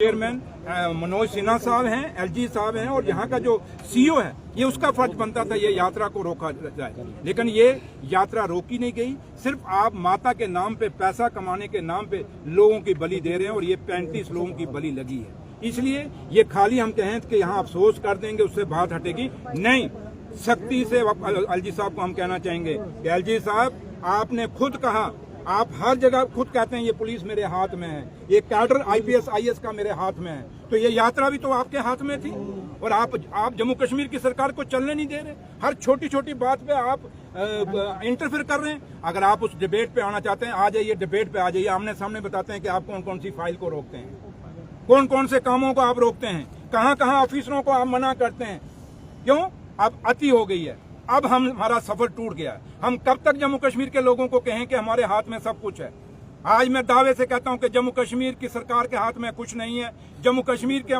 Chairman Manoj Sinha साहब हैं, LG साहब हैं और यहाँ का जो सीईओ है, ये उसका फर्ज बनता था ये यात्रा को रोका जाए, लेकिन ये यात्रा रोकी नहीं गई। सिर्फ आप माता के नाम पे, पैसा कमाने के नाम पे लोगों की बलि दे रहे हैं और ये 35 लोगों की बलि लगी है। इसलिए ये खाली हम कहें कि यहाँ अफसोस कर देंगे उससे बात हटेगी नहीं। सख्ती से एलजी साहब को हम कहना चाहेंगे कि एलजी साहब, आपने खुद कहा, आप हर जगह खुद कहते हैं ये पुलिस मेरे हाथ में है, ये कैडर आईपीएस आईएएस का मेरे हाथ में है, तो ये यात्रा भी तो आपके हाथ में थी और आप जम्मू कश्मीर की सरकार को चलने नहीं दे रहे। हर छोटी छोटी बात पे आप इंटरफेयर कर रहे हैं। अगर आप उस डिबेट पे आना चाहते हैं, आ जाइए, डिबेट पे आ जाइए, आमने सामने बताते हैं कि आप कौन कौन सी फाइल को रोकते हैं, कौन कौन से कामों को आप रोकते हैं, कहां कहां ऑफिसरों को आप मना करते हैं। क्यों? अब अति हो गई है, अब हमारा सफर टूट गया है। हम कब तक जम्मू कश्मीर के लोगों को कहें कि हमारे हाथ में सब कुछ है? आज मैं दावे से कहता हूं कि जम्मू कश्मीर की सरकार के हाथ में कुछ नहीं है, जम्मू कश्मीर के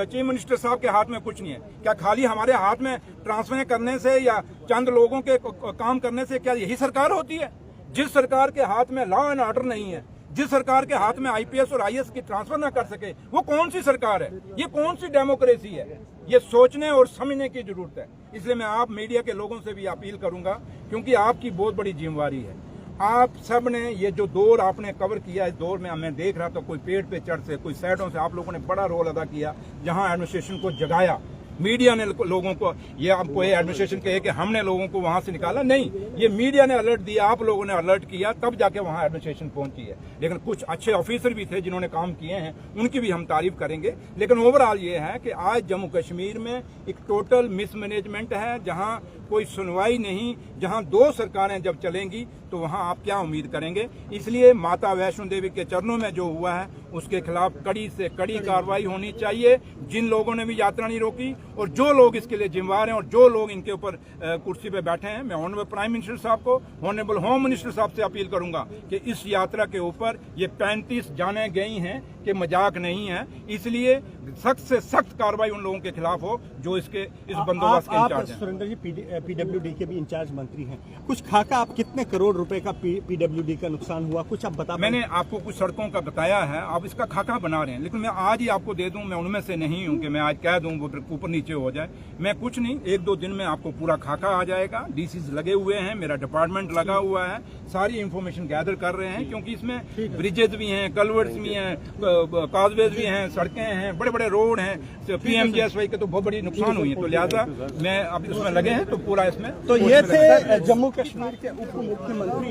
चीफ मिनिस्टर साहब के हाथ में कुछ नहीं है। क्या खाली हमारे हाथ में ट्रांसफर करने से या चंद लोगों के काम करने से क्या यही सरकार होती है? जिस सरकार के हाथ में लॉ एंड ऑर्डर नहीं है, जिस सरकार के हाथ में आईपीएस और आईएएस की ट्रांसफर ना कर सके, वो कौन सी सरकार है? ये कौन सी डेमोक्रेसी है? ये सोचने और समझने की जरूरत है। इसलिए मैं आप मीडिया के लोगों से भी अपील करूंगा, क्योंकि आपकी बहुत बड़ी जिम्मेवारी है। आप सब ने ये जो दौर आपने कवर किया, इस दौर में मैं देख रहा था, कोई पेड़ पे चढ़ से, कोई साइडों से, आप लोगों ने बड़ा रोल अदा किया। जहां एडमिनिस्ट्रेशन को जगाया, मीडिया ने लोगों को, ये आपको ये एडमिनिस्ट्रेशन कहे कि हमने लोगों को वहां से निकाला, नहीं, ये मीडिया ने अलर्ट दिया, आप लोगों ने अलर्ट किया, तब जाके वहां एडमिनिस्ट्रेशन पहुंची है। लेकिन कुछ अच्छे ऑफिसर भी थे जिन्होंने काम किए हैं, उनकी भी हम तारीफ करेंगे। लेकिन ओवरऑल ये है कि आज जम्मू कश्मीर में एक टोटल मिसमैनेजमेंट है, जहां कोई सुनवाई नहीं, जहां दो सरकारें जब चलेंगी तो वहां आप क्या उम्मीद करेंगे? इसलिए माता वैष्णो देवी के चरणों में जो हुआ है उसके खिलाफ कड़ी से कड़ी कार्रवाई होनी चाहिए। जिन लोगों ने भी यात्रा नहीं रोकी और जो लोग इसके लिए जिम्मेवार हैं और जो लोग इनके ऊपर कुर्सी पे बैठे हैं, मैं ऑनरेबल प्राइम मिनिस्टर साहब को, ऑनरेबल होम मिनिस्टर साहब से अपील करूंगा कि इस यात्रा के ऊपर ये 35 जानें गई हैं कि मजाक नहीं है। इसलिए सख्त से सख्त कार्रवाई उन लोगों के खिलाफ हो जो इस बंदोबस्त के इंचार्ज हैं। सुरेंद्र जी पीडब्ल्यूडी के भी इंचार्ज मंत्री हैं, कुछ खाका आप कितने करोड़ रुपए का पीडब्ल्यूडी का नुकसान हुआ, कुछ आप बता? मैंने आपको कुछ सड़कों का बताया है, आप इसका खाका बना रहे हैं, लेकिन मैं आज ही आपको दे दूं, मैं उनमें से नहीं हूं कि मैं आज कह दूं वो ऊपर नीचे हो जाए। मैं कुछ नहीं, 1-2 दिन में आपको पूरा खाका आ जाएगा। डीसीज लगे हुए हैं, मेरा डिपार्टमेंट लगा हुआ है, सारी इंफॉर्मेशन गैदर कर रहे हैं, क्योंकि इसमें ब्रिजेज भी हैं, कल्वर्ट्स भी हैं, काजवेज भी हैं, सड़कें हैं, बड़े बड़े रोड हैं, पीएमजीएसवाई के तो बहुत बड़ी नुकसान हुई है। तो लिहाजा मैं अब इसमें लगे हैं, तो पूरा इसमें। तो ये थे जम्मू कश्मीर के उप मुख्यमंत्री।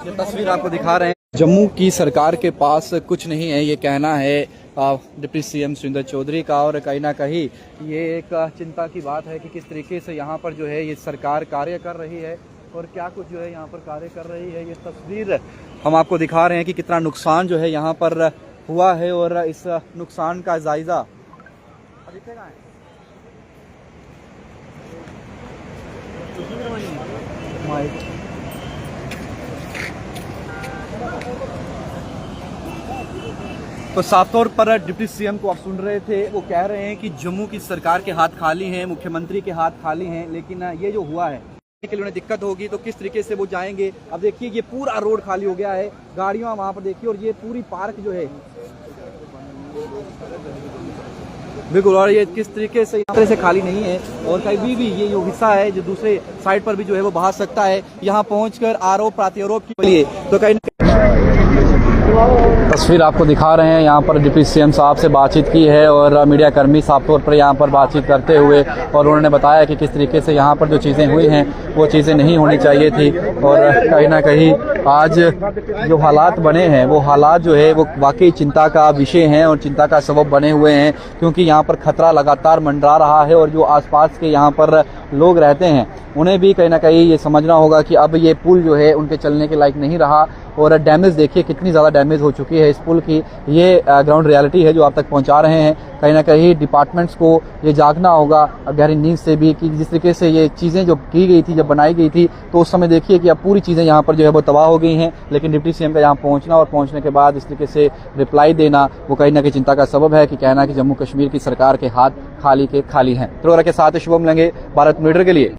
ये तस्वीर आपको दिखा रहे हैं, जम्मू की सरकार के पास कुछ नहीं है, ये कहना है डिप्टी सीएम सुरेंद्र चौधरी का। और कहीं ना कहीं ये एक चिंता की बात है कि किस तरीके से यहाँ पर जो है ये सरकार कार्य कर रही है और क्या कुछ जो है यहाँ पर कार्य कर रही है। ये तस्वीर हम आपको दिखा रहे हैं कि कितना नुकसान जो है यहाँ पर हुआ है और इस नुकसान का जायजा तो साफ तौर पर डिप्टी सीएम को आप सुन रहे थे, वो कह रहे हैं कि जम्मू की सरकार के हाथ खाली हैं, मुख्यमंत्री के हाथ खाली हैं, लेकिन ये जो हुआ है के लिए उन्हें दिक्कत होगी तो किस तरीके से वो जाएंगे। अब देखिए ये पूरा रोड खाली हो गया है, गाड़ियां वहां पर देखिए, और ये पूरी पार्क जो है बिल्कुल, और ये किस तरीके से खाली नहीं है। और कहीं भी ये जो हिस्सा है जो दूसरे साइड पर भी जो है वो बहा सकता है। यहाँ पहुंचकर आरोप प्रत्यारोप के लिए तो कहीं तस्वीर आपको दिखा रहे हैं, यहाँ पर डिप्टी सीएम साहब से बातचीत की है और मीडिया कर्मी साफ तौर पर यहाँ पर बातचीत करते हुए, और उन्होंने बताया कि किस तरीके से यहाँ पर जो चीज़ें हुई हैं वो चीज़ें नहीं होनी चाहिए थी। और कहीं ना कहीं आज जो हालात बने हैं वो हालात जो है वो वाकई चिंता का विषय हैं और चिंता का सबब बने हुए हैं, क्योंकि यहाँ पर खतरा लगातार मंडरा रहा है और जो आसपास के यहाँ पर लोग रहते हैं उन्हें भी कहीं ना कहीं ये समझना होगा कि अब ये पुल जो है उनके चलने के लायक नहीं रहा। और डैमेज देखिए कितनी ज़्यादा डैमेज हो चुकी है इस पुल की, ये ग्राउंड रियलिटी है जो आप तक पहुंचा रहे हैं। कहीं ना कहीं डिपार्टमेंट्स को ये जागना होगा गहरी नींद से भी कि जिस तरीके से ये चीज़ें जो की गई थी, जब बनाई गई थी, तो उस समय देखिए कि अब पूरी चीज़ें यहाँ पर जो है वो तबाह हो गई हैं। लेकिन डिप्टी सीएम का यहाँ पहुँचना और पहुँचने के बाद इस तरीके से रिप्लाई देना वो कहीं ना कहीं चिंता का सबब है कि कहना कि जम्मू कश्मीर की सरकार के हाथ खाली के खाली हैं। तो के साथ शुभम लेंगे भारत मीडिया के लिए।